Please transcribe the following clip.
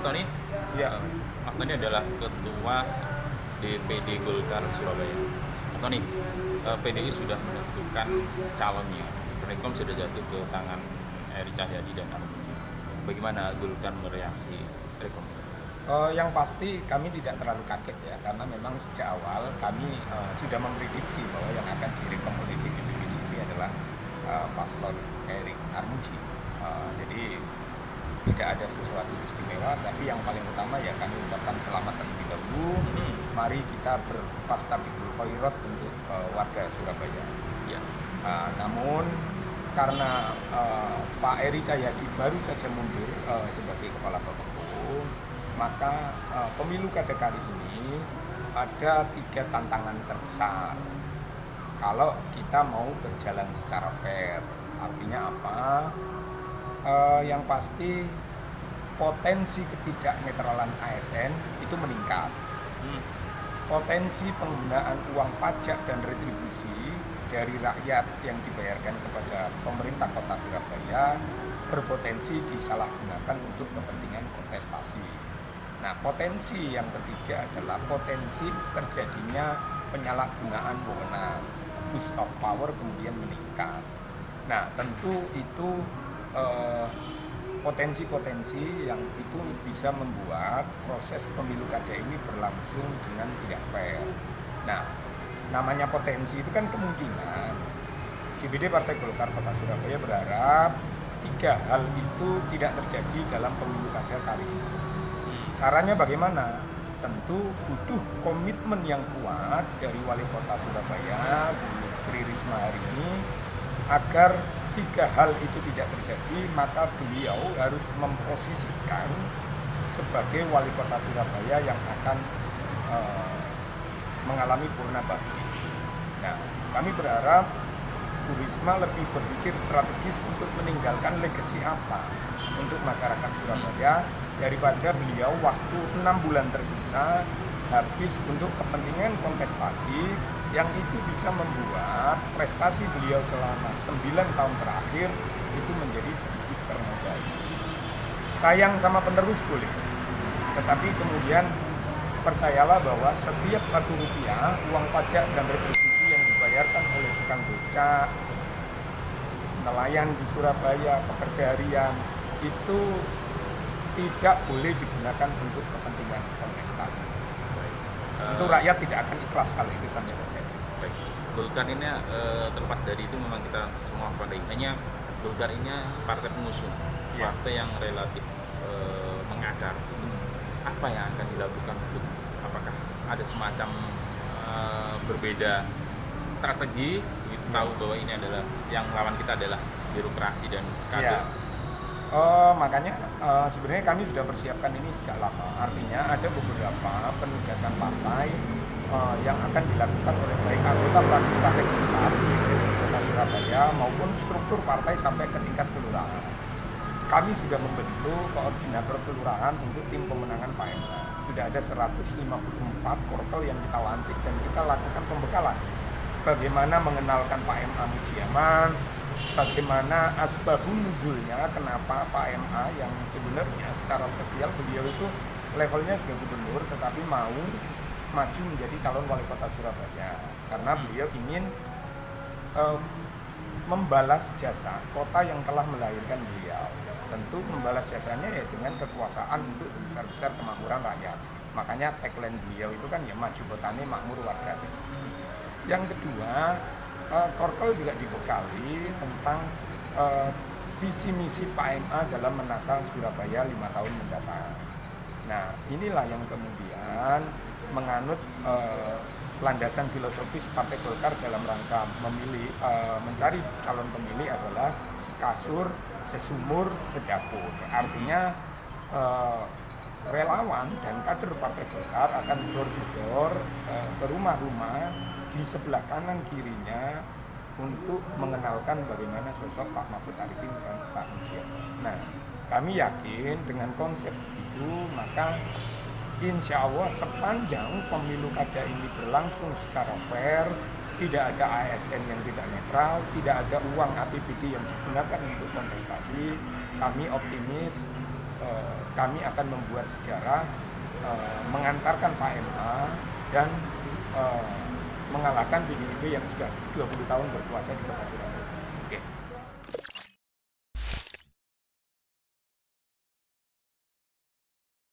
Tony, Ya, Mas Tony adalah ketua DPD Golkar Surabaya. Mas Tony, PDI sudah menentukan calonnya. Rekom sudah jatuh ke tangan Eri Cahyadi dan Armuji. Bagaimana Golkar mereaksi Rekom? yang pasti kami tidak terlalu kaget ya, karena memang sejak awal kami sudah memprediksi bahwa yang akan direkom oleh DPD ini adalah paslon Erick Armuji. Jadi tidak ada sesuatu istimewa, tapi yang paling utama ya kami ucapkan selamat terlebih dahulu. Mari kita berfastabiqul khairat untuk warga Surabaya. Ya. Namun karena Pak Eri Cahyadi baru saja mundur sebagai kepala Bapeko, maka pemilu kada kali ini ada 3 tantangan terbesar. Kalau kita mau berjalan secara fair, artinya apa? Yang pasti potensi ketidaknetralan ASN itu meningkat. Potensi penggunaan uang pajak dan retribusi dari rakyat yang dibayarkan kepada pemerintah Kota Surabaya berpotensi disalahgunakan untuk kepentingan kontestasi. Nah, potensi yang ketiga adalah potensi terjadinya penyalahgunaan wewenang, abuse of power kemudian meningkat. Nah, tentu itu potensi-potensi yang itu bisa membuat proses pemilu kada ini berlangsung dengan tidak fair. Nah, namanya potensi itu kan kemungkinan. DPD Partai Golkar Kota Surabaya berharap 3 hal itu tidak terjadi dalam pemilu kada kali ini. Caranya bagaimana? Tentu butuh komitmen yang kuat dari Wali Kota Surabaya, Bu Tri Risma hari ini, agar 3 hal itu tidak terjadi, maka beliau harus memposisikan sebagai Wali Kota Surabaya yang akan mengalami purna bakti. Nah, kami berharap Bu Risma lebih berpikir strategis untuk meninggalkan legasi apa untuk masyarakat Surabaya daripada beliau waktu 6 bulan tersisa habis untuk kepentingan kontestasi yang itu bisa membuat prestasi beliau selama 9 tahun terakhir itu menjadi sedikit ternodai. Sayang sama penerus boleh, tetapi kemudian percayalah bahwa setiap 1 rupiah uang pajak dan retribusi yang dibayarkan oleh tukang becak, nelayan di Surabaya, pekerja harian itu tidak boleh digunakan untuk kepentingan kontestasi. Tentu rakyat tidak akan ikhlas kalau itu sampai terjadi. Baik. Golkar ini terlepas dari itu memang kita semua waspadai. Hanya Golkar ini partai pengusung, partai yang relatif mengakar. Apa yang akan dilakukan untuk apakah ada semacam berbeda strategis begitu tahu bahwa ini adalah yang lawan kita adalah birokrasi dan kader. Makanya sebenarnya kami sudah persiapkan ini sejak lama. Artinya ada beberapa penugasan partai yang akan dilakukan oleh baik anggota fraksi Partai Golkar di Kota Surabaya maupun struktur partai sampai ke tingkat kelurahan. Kami sudah membentuk koordinator kelurahan untuk tim pemenangan Pak MA. Sudah ada 154 korpel yang kita lantik dan kita lakukan pembekalan. Bagaimana mengenalkan Pak MA Mujiaman, bagaimana asbabun nuzulnya kenapa Pak MA yang sebenarnya secara sosial beliau itu levelnya sudah gubernur tetapi mau maju menjadi calon wali kota Surabaya karena beliau ingin membalas jasa kota yang telah melahirkan beliau. Tentu membalas jasanya ya dengan kekuasaan untuk sebesar-besar kemakmuran rakyat. Makanya tagline beliau itu kan ya maju kotane makmur warga. Yang kedua, Korkel juga dibekali tentang visi misi Pak MA dalam menata Surabaya 5 tahun mendatang. Nah, inilah yang kemudian menganut landasan filosofis Partai Golkar dalam rangka memilih mencari calon pemilih adalah sekasur, sesumur, sedapur. Artinya relawan dan kader Partai Golkar akan door to door ke rumah-rumah di sebelah kanan kirinya untuk mengenalkan bagaimana sosok Pak Mahfud Arifin dan Pak Mujiaman. Nah, kami yakin dengan konsep itu maka insya Allah sepanjang pemilu kada ini berlangsung secara fair, tidak ada ASN yang tidak netral, tidak ada uang APBD yang digunakan untuk kontestasi, kami optimis kami akan membuat sejarah, mengantarkan Pak MA dan mengalahkan PDIP yang sudah 20 tahun berkuasa di Kota Surabaya.